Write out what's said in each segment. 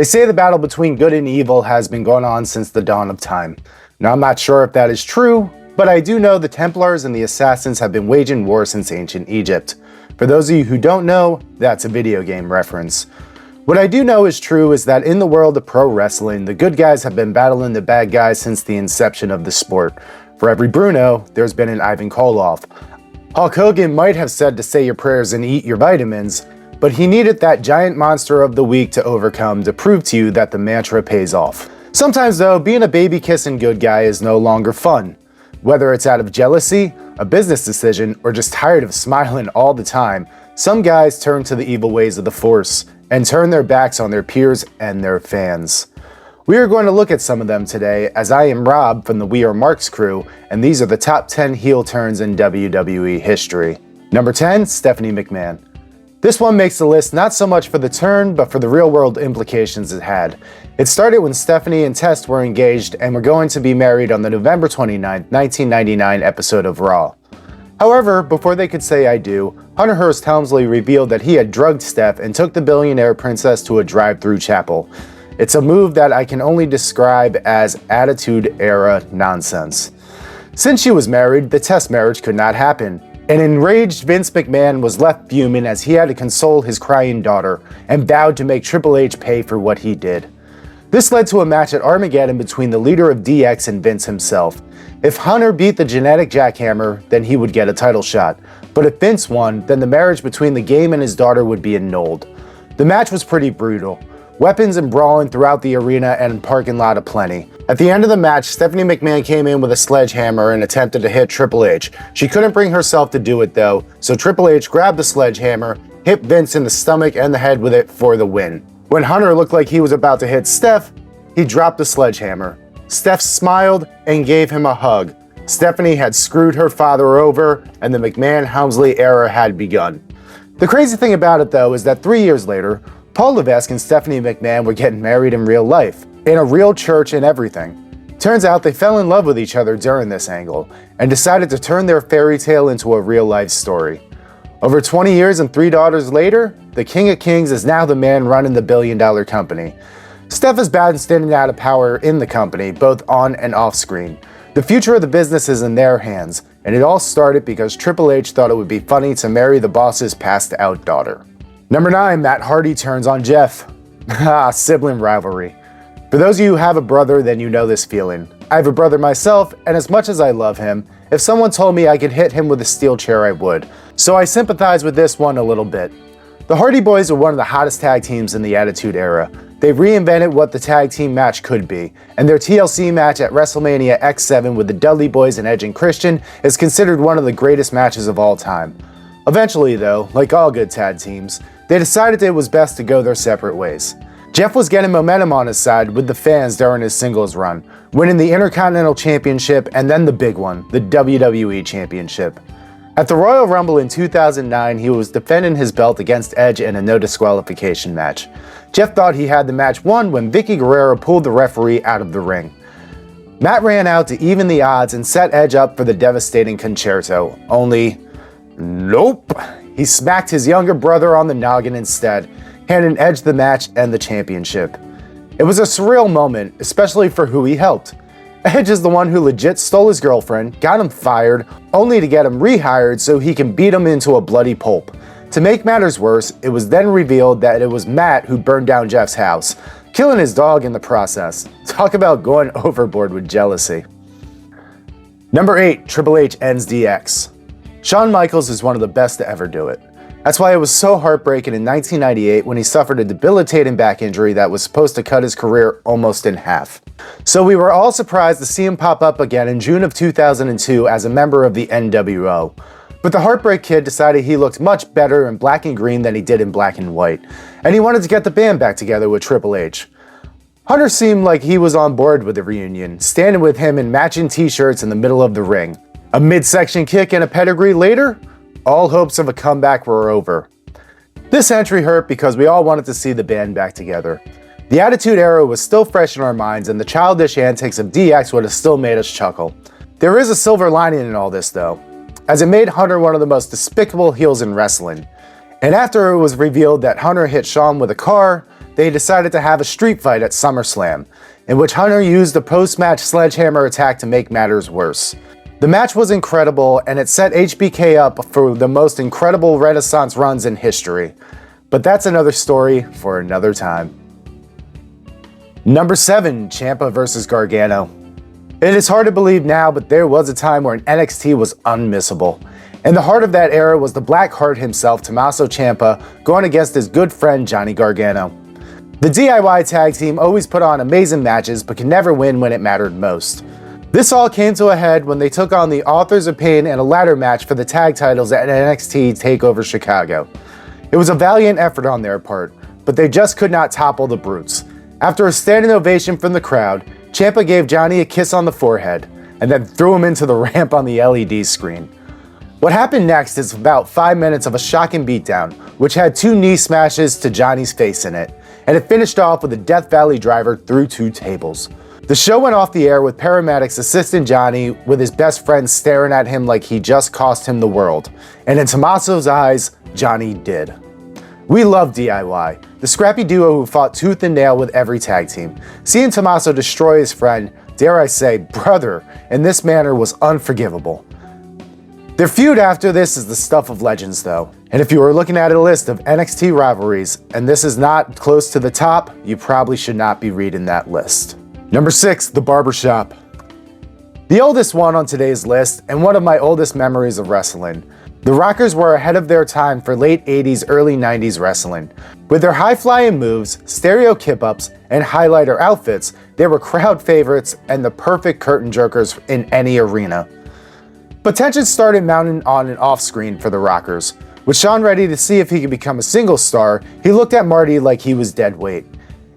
They say the battle between good and evil has been going on since the dawn of time. Now, I'm not sure if that is true, but I do know the Templars and the Assassins have been waging war since ancient Egypt. For those of you who don't know, that's a video game reference. What I do know is true is that in the world of pro wrestling, the good guys have been battling the bad guys since the inception of the sport. For every Bruno, there's been an Ivan Koloff. Hulk Hogan might have said to say your prayers and eat your vitamins, but he needed that giant monster of the week to overcome to prove to you that the mantra pays off. Sometimes though, being a baby-kissing good guy is no longer fun. Whether it's out of jealousy, a business decision, or just tired of smiling all the time, some guys turn to the evil ways of the Force and turn their backs on their peers and their fans. We are going to look at some of them today, as I am Rob from the We Are Marks crew, and these are the top 10 heel turns in WWE history. Number 10, Stephanie McMahon. This one makes the list not so much for the turn, but for the real-world implications it had. It started when Stephanie and Test were engaged and were going to be married on the November 29, 1999 episode of Raw. However, before they could say I do, Hunter Hearst Helmsley revealed that he had drugged Steph and took the billionaire princess to a drive-thru chapel. It's a move that I can only describe as Attitude Era nonsense. Since she was married, the Test marriage could not happen. An enraged Vince McMahon was left fuming as he had to console his crying daughter and vowed to make Triple H pay for what he did. This led to a match at Armageddon between the leader of DX and Vince himself. If Hunter beat the genetic jackhammer, then he would get a title shot. But if Vince won, then the marriage between the game and his daughter would be annulled. The match was pretty brutal. Weapons and brawling throughout the arena and parking lot aplenty. At the end of the match, Stephanie McMahon came in with a sledgehammer and attempted to hit Triple H. She couldn't bring herself to do it though, so Triple H grabbed the sledgehammer, hit Vince in the stomach and the head with it for the win. When Hunter looked like he was about to hit Steph, he dropped the sledgehammer. Steph smiled and gave him a hug. Stephanie had screwed her father over, and the McMahon-Helmsley era had begun. The crazy thing about it though is that 3 years later, Paul Levesque and Stephanie McMahon were getting married in real life, in a real church and everything. Turns out they fell in love with each other during this angle, and decided to turn their fairy tale into a real life story. Over 20 years and 3 daughters later, the King of Kings is now the man running the billion-dollar company. Steph is bad and standing out of power in the company, both on and off screen. The future of the business is in their hands, and it all started because Triple H thought it would be funny to marry the boss's passed-out daughter. Number 9, Matt Hardy turns on Jeff. Sibling rivalry. For those of you who have a brother, then you know this feeling. I have a brother myself, and as much as I love him, if someone told me I could hit him with a steel chair, I would. So I sympathize with this one a little bit. The Hardy Boys are one of the hottest tag teams in the Attitude Era. They reinvented what the tag team match could be, and their TLC match at WrestleMania X7 with the Dudley Boys and Edge and Christian is considered one of the greatest matches of all time. Eventually though, like all good tag teams, they decided it was best to go their separate ways. Jeff was getting momentum on his side with the fans during his singles run, winning the Intercontinental Championship and then the big one, the WWE Championship. At the Royal Rumble in 2009, he was defending his belt against Edge in a no disqualification match. Jeff thought he had the match won when Vicky Guerrero pulled the referee out of the ring. Matt ran out to even the odds and set Edge up for the devastating concerto, only, nope. He smacked his younger brother on the noggin instead, handing Edge the match and the championship. It was a surreal moment, especially for who he helped. Edge is the one who legit stole his girlfriend, got him fired, only to get him rehired so he can beat him into a bloody pulp. To make matters worse, it was then revealed that it was Matt who burned down Jeff's house, killing his dog in the process. Talk about going overboard with jealousy. Number 8, Triple H ends DX. Shawn Michaels is one of the best to ever do it. That's why it was so heartbreaking in 1998 when he suffered a debilitating back injury that was supposed to cut his career almost in half. So we were all surprised to see him pop up again in June of 2002 as a member of the NWO. But the Heartbreak Kid decided he looked much better in black and green than he did in black and white, and he wanted to get the band back together with Triple H. Hunter seemed like he was on board with the reunion, standing with him in matching t-shirts in the middle of the ring. A midsection kick and a pedigree later, all hopes of a comeback were over. This entry hurt because we all wanted to see the band back together. The Attitude Era was still fresh in our minds, and the childish antics of DX would have still made us chuckle. There is a silver lining in all this though, as it made Hunter one of the most despicable heels in wrestling. And after it was revealed that Hunter hit Shawn with a car, they decided to have a street fight at SummerSlam, in which Hunter used a post-match sledgehammer attack to make matters worse. The match was incredible, and it set HBK up for the most incredible Renaissance runs in history. But that's another story for another time. Number 7, Ciampa vs. Gargano. It is hard to believe now, but there was a time where NXT was unmissable. In the heart of that era was the Black Heart himself, Tommaso Ciampa, going against his good friend Johnny Gargano. The DIY tag team always put on amazing matches, but could never win when it mattered most. This all came to a head when they took on the Authors of Pain in a ladder match for the tag titles at NXT TakeOver Chicago. It was a valiant effort on their part, but they just could not topple the Brutes. After a standing ovation from the crowd, Ciampa gave Johnny a kiss on the forehead, and then threw him into the ramp on the LED screen. What happened next is about 5 minutes of a shocking beatdown, which had 2 knee smashes to Johnny's face in it, and it finished off with a Death Valley driver through 2 tables. The show went off the air with paramedics assisting Johnny, with his best friend staring at him like he just cost him the world. And in Tommaso's eyes, Johnny did. We love DIY, the scrappy duo who fought tooth and nail with every tag team. Seeing Tommaso destroy his friend, dare I say, brother, in this manner was unforgivable. Their feud after this is the stuff of legends though. And if you are looking at a list of NXT rivalries, and this is not close to the top, you probably should not be reading that list. Number 6, The Barbershop. The oldest one on today's list, and one of my oldest memories of wrestling. The Rockers were ahead of their time for late 80s, early 90s wrestling. With their high-flying moves, stereo kip-ups, and highlighter outfits, they were crowd favorites and the perfect curtain jerkers in any arena. But tensions started mounting on and off-screen for the Rockers. With Shawn ready to see if he could become a single star, he looked at Marty like he was dead weight.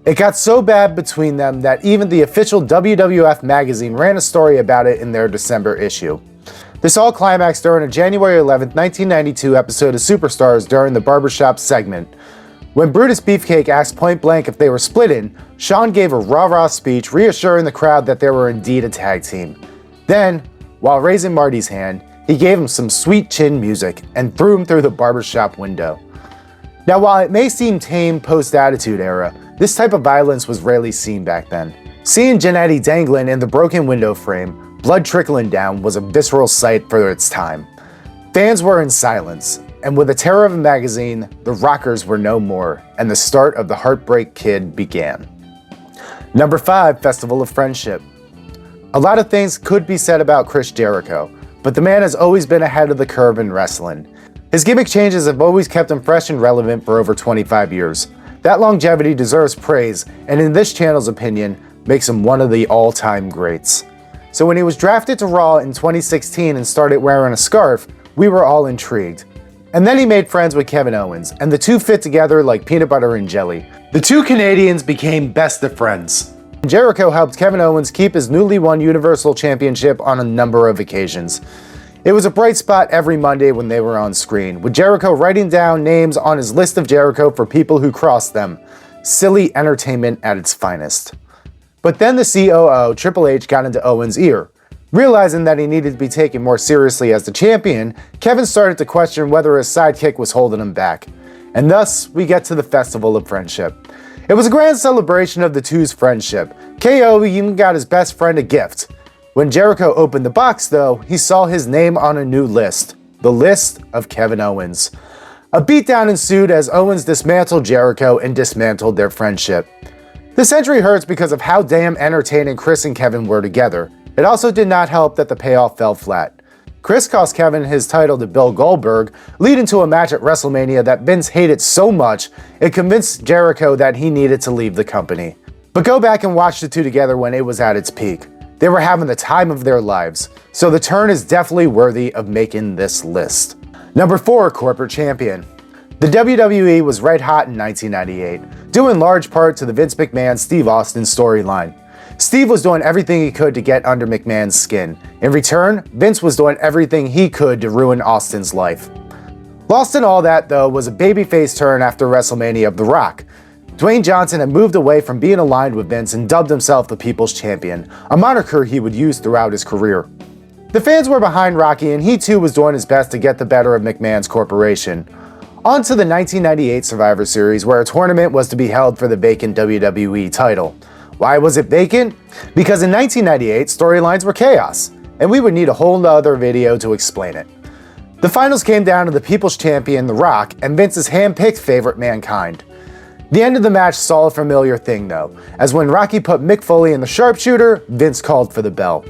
It got so bad between them that even the official WWF magazine ran a story about it in their December issue. This all climaxed during a January 11, 1992 episode of Superstars during the Barbershop segment. When Brutus Beefcake asked point blank if they were splitting, Shawn gave a rah-rah speech reassuring the crowd that they were indeed a tag team. Then, while raising Marty's hand, he gave him some sweet chin music and threw him through the barbershop window. Now, while it may seem tame post-Attitude Era, this type of violence was rarely seen back then. Seeing Jannetty dangling in the broken window frame, blood trickling down, was a visceral sight for its time. Fans were in silence, and with the terror of a magazine, the Rockers were no more, and the start of the Heartbreak Kid began. Number 5, Festival of Friendship. A lot of things could be said about Chris Jericho, but the man has always been ahead of the curve in wrestling. His gimmick changes have always kept him fresh and relevant for over 25 years. That longevity deserves praise, and in this channel's opinion, makes him one of the all-time greats. So when he was drafted to Raw in 2016 and started wearing a scarf, we were all intrigued. And then he made friends with Kevin Owens, and the two fit together like peanut butter and jelly. The two Canadians became best of friends. Jericho helped Kevin Owens keep his newly won Universal Championship on a number of occasions. It was a bright spot every Monday when they were on screen, with Jericho writing down names on his list of Jericho for people who crossed them. Silly entertainment at its finest. But then the COO, Triple H, got into Owens' ear. Realizing that he needed to be taken more seriously as the champion, Kevin started to question whether his sidekick was holding him back. And thus, we get to the Festival of Friendship. It was a grand celebration of the two's friendship. KO even got his best friend a gift. When Jericho opened the box, though, he saw his name on a new list. The list of Kevin Owens. A beatdown ensued as Owens dismantled Jericho and dismantled their friendship. This entry hurts because of how damn entertaining Chris and Kevin were together. It also did not help that the payoff fell flat. Chris cost Kevin his title to Bill Goldberg, leading to a match at WrestleMania that Vince hated so much, it convinced Jericho that he needed to leave the company. But go back and watch the two together when it was at its peak. They were having the time of their lives, so the turn is definitely worthy of making this list. Number 4, Corporate Champion. The WWE was red hot in 1998, due in large part to the Vince McMahon-Steve Austin storyline. Steve was doing everything he could to get under McMahon's skin. In return, Vince was doing everything he could to ruin Austin's life. Lost in all that, though, was a babyface turn after WrestleMania of The Rock. Dwayne Johnson had moved away from being aligned with Vince and dubbed himself the People's Champion, a moniker he would use throughout his career. The fans were behind Rocky, and he too was doing his best to get the better of McMahon's corporation. On to the 1998 Survivor Series, where a tournament was to be held for the vacant WWE title. Why was it vacant? Because in 1998, storylines were chaos, and we would need a whole other video to explain it. The finals came down to the People's Champion, The Rock, and Vince's hand-picked favorite, Mankind. The end of the match saw a familiar thing though, as when Rocky put Mick Foley in the sharpshooter, Vince called for the bell.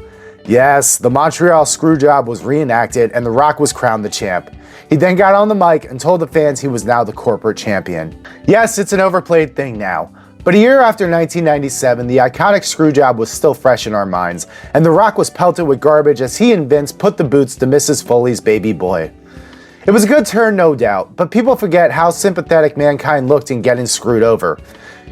Yes, the Montreal Screwjob was reenacted and The Rock was crowned the champ. He then got on the mic and told the fans he was now the corporate champion. Yes, it's an overplayed thing now, but a year after 1997, the iconic Screwjob was still fresh in our minds, and The Rock was pelted with garbage as he and Vince put the boots to Mrs. Foley's baby boy. It was a good turn, no doubt, but people forget how sympathetic Mankind looked in getting screwed over.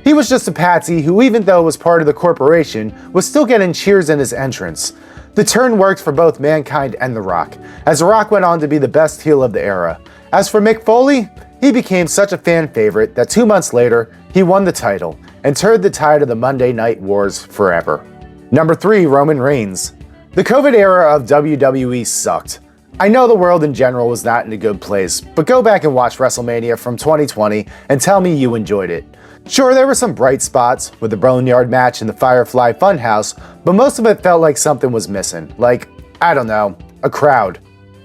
He was just a patsy who, even though was part of the corporation, was still getting cheers in his entrance. The turn worked for both Mankind and The Rock, as The Rock went on to be the best heel of the era. As for Mick Foley, he became such a fan favorite that 2 months later, he won the title and turned the tide of the Monday Night Wars forever. Number 3, Roman Reigns. The COVID era of WWE sucked. I know the world in general was not in a good place, but go back and watch WrestleMania from 2020 and tell me you enjoyed it. Sure, there were some bright spots, with the Boneyard match and the Firefly Funhouse, but most of it felt like something was missing. Like, I don't know, a crowd.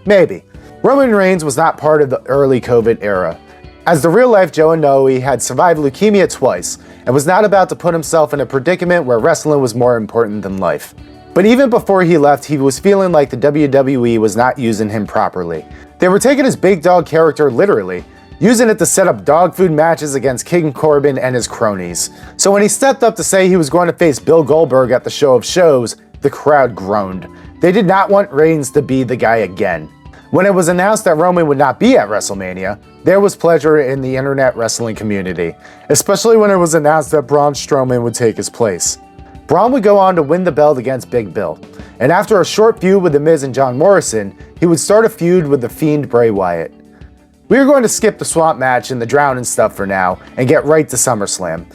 Maybe. Roman Reigns was not part of the early COVID era, as the real-life Joe Inoue had survived leukemia twice and was not about to put himself in a predicament where wrestling was more important than life. But even before he left, he was feeling like the WWE was not using him properly. They were taking his big dog character literally, using it to set up dog food matches against King Corbin and his cronies. So when he stepped up to say he was going to face Bill Goldberg at the Show of Shows, the crowd groaned. They did not want Reigns to be the guy again. When it was announced that Roman would not be at WrestleMania, there was pleasure in the internet wrestling community, especially when it was announced that Braun Strowman would take his place. Braun would go on to win the belt against Big Bill, and after a short feud with The Miz and John Morrison, he would start a feud with the Fiend Bray Wyatt. We are going to skip the swamp match and the drowning stuff for now, and get right to SummerSlam.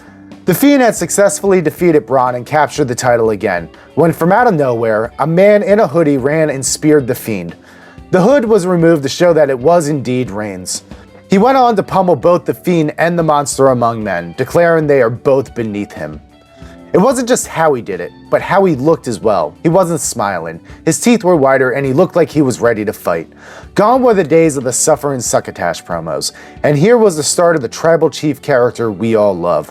The Fiend had successfully defeated Braun and captured the title again, when from out of nowhere, a man in a hoodie ran and speared the Fiend. The hood was removed to show that it was indeed Reigns. He went on to pummel both the Fiend and the Monster Among Men, declaring they are both beneath him. It wasn't just how he did it, but how he looked as well. He wasn't smiling, his teeth were whiter, and he looked like he was ready to fight. Gone were the days of the suffer and succotash promos, and here was the start of the tribal chief character we all love.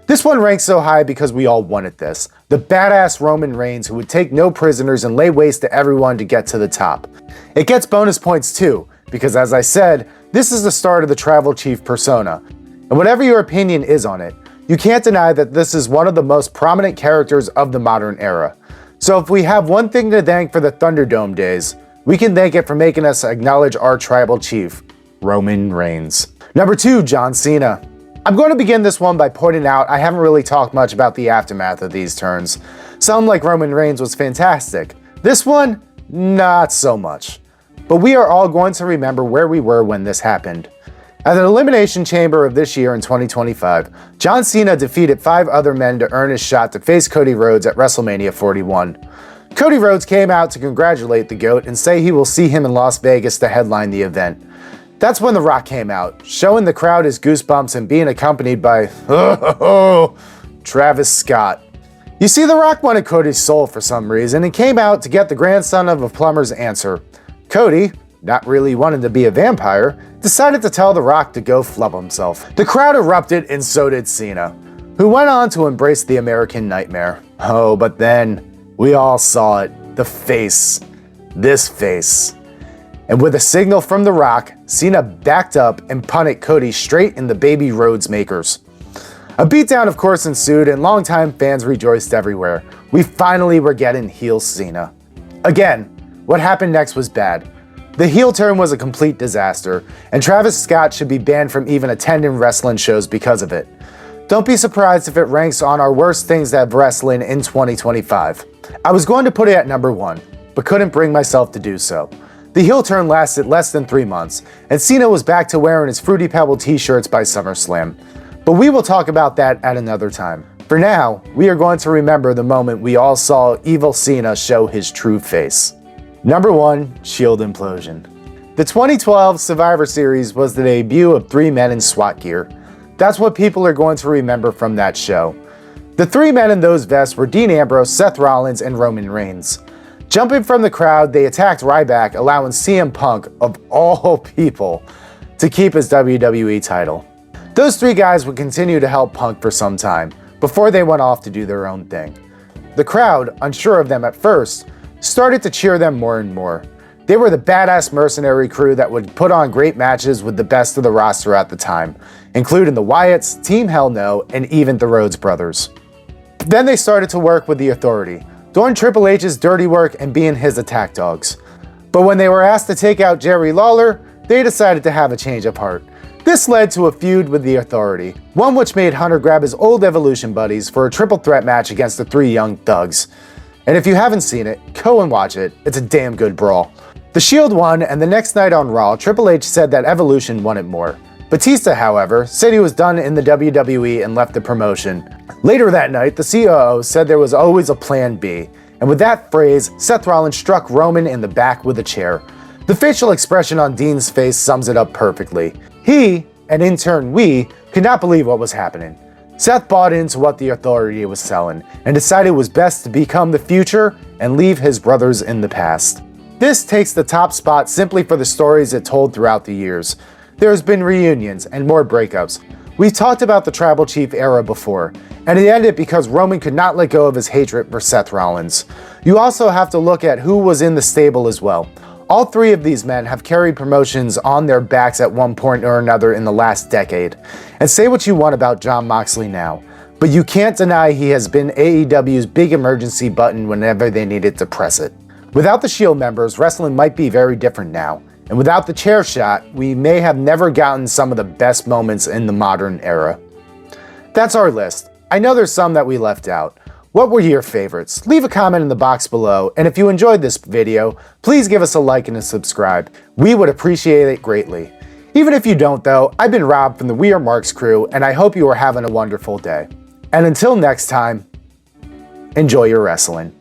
This one ranks so high because we all wanted this. The badass Roman Reigns who would take no prisoners and lay waste to everyone to get to the top. It gets bonus points too, because as I said, this is the start of the tribal chief persona. And whatever your opinion is on it, you can't deny that this is one of the most prominent characters of the modern era. So if we have one thing to thank for the Thunderdome days, we can thank it for making us acknowledge our tribal chief, Roman Reigns. Number 2, John Cena. I'm going to begin this one by pointing out I haven't really talked much about the aftermath of these turns. Some, like Roman Reigns, was fantastic. This one, not so much. But we are all going to remember where we were when this happened. At the Elimination Chamber of this year in 2025, John Cena defeated 5 other men to earn his shot to face Cody Rhodes at WrestleMania 41. Cody Rhodes came out to congratulate the GOAT and say he will see him in Las Vegas to headline the event. That's when The Rock came out, showing the crowd his goosebumps and being accompanied by, Travis Scott. You see, The Rock wanted Cody's soul for some reason and came out to get the grandson of a plumber's answer. Cody, not really wanting to be a vampire, decided to tell The Rock to go flub himself. The crowd erupted and so did Cena, who went on to embrace the American Nightmare. Oh, but then we all saw it. The face. This face. And with a signal from The Rock, Cena backed up and punted Cody straight in the baby Rhodes makers. A beatdown of course ensued and longtime fans rejoiced everywhere. We finally were getting heel Cena. Again, what happened next was bad. The heel turn was a complete disaster, and Travis Scott should be banned from even attending wrestling shows because of it. Don't be surprised if it ranks on our worst things that have wrestling in 2025. I was going to put it at number 1, but couldn't bring myself to do so. The heel turn lasted less than 3 months, and Cena was back to wearing his Fruity Pebble t-shirts by SummerSlam. But we will talk about that at another time. For now, we are going to remember the moment we all saw evil Cena show his true face. Number 1, Shield implosion. The 2012 Survivor Series was the debut of three men in SWAT gear. That's what people are going to remember from that show. The three men in those vests were Dean Ambrose, Seth Rollins, and Roman Reigns. Jumping from the crowd, they attacked Ryback, allowing CM Punk, of all people, to keep his WWE title. Those three guys would continue to help Punk for some time, before they went off to do their own thing. The crowd, unsure of them at first, started to cheer them more and more. They were the badass mercenary crew that would put on great matches with the best of the roster at the time, including the Wyatts, Team Hell No, and even the Rhodes Brothers. Then they started to work with the Authority, doing Triple H's dirty work and being his attack dogs. But when they were asked to take out Jerry Lawler, they decided to have a change of heart. This led to a feud with the Authority, one which made Hunter grab his old Evolution buddies for a triple threat match against the three Young Thugs. And if you haven't seen it, go and watch it. It's a damn good brawl. The Shield won, and the next night on Raw, Triple H said that Evolution wanted more. Batista, however, said he was done in the WWE and left the promotion. Later that night, the COO said there was always a plan B, and with that phrase, Seth Rollins struck Roman in the back with a chair. The facial expression on Dean's face sums it up perfectly. He, and in turn we, could not believe what was happening. Seth bought into what the Authority was selling, and decided it was best to become the future and leave his brothers in the past. This takes the top spot simply for the stories it told throughout the years. There's been reunions and more breakups. We've talked about the Tribal Chief era before, and it ended because Roman could not let go of his hatred for Seth Rollins. You also have to look at who was in the stable as well. All three of these men have carried promotions on their backs at one point or another in the last decade. And say what you want about Jon Moxley now, but you can't deny he has been AEW's big emergency button whenever they needed to press it. Without the Shield members, wrestling might be very different now. And without the chair shot, we may have never gotten some of the best moments in the modern era. That's our list. I know there's some that we left out. What were your favorites? Leave a comment in the box below, and if you enjoyed this video, please give us a like and a subscribe. We would appreciate it greatly. Even if you don't though, I've been Rob from the We Are Marks crew, and I hope you are having a wonderful day. And until next time, enjoy your wrestling.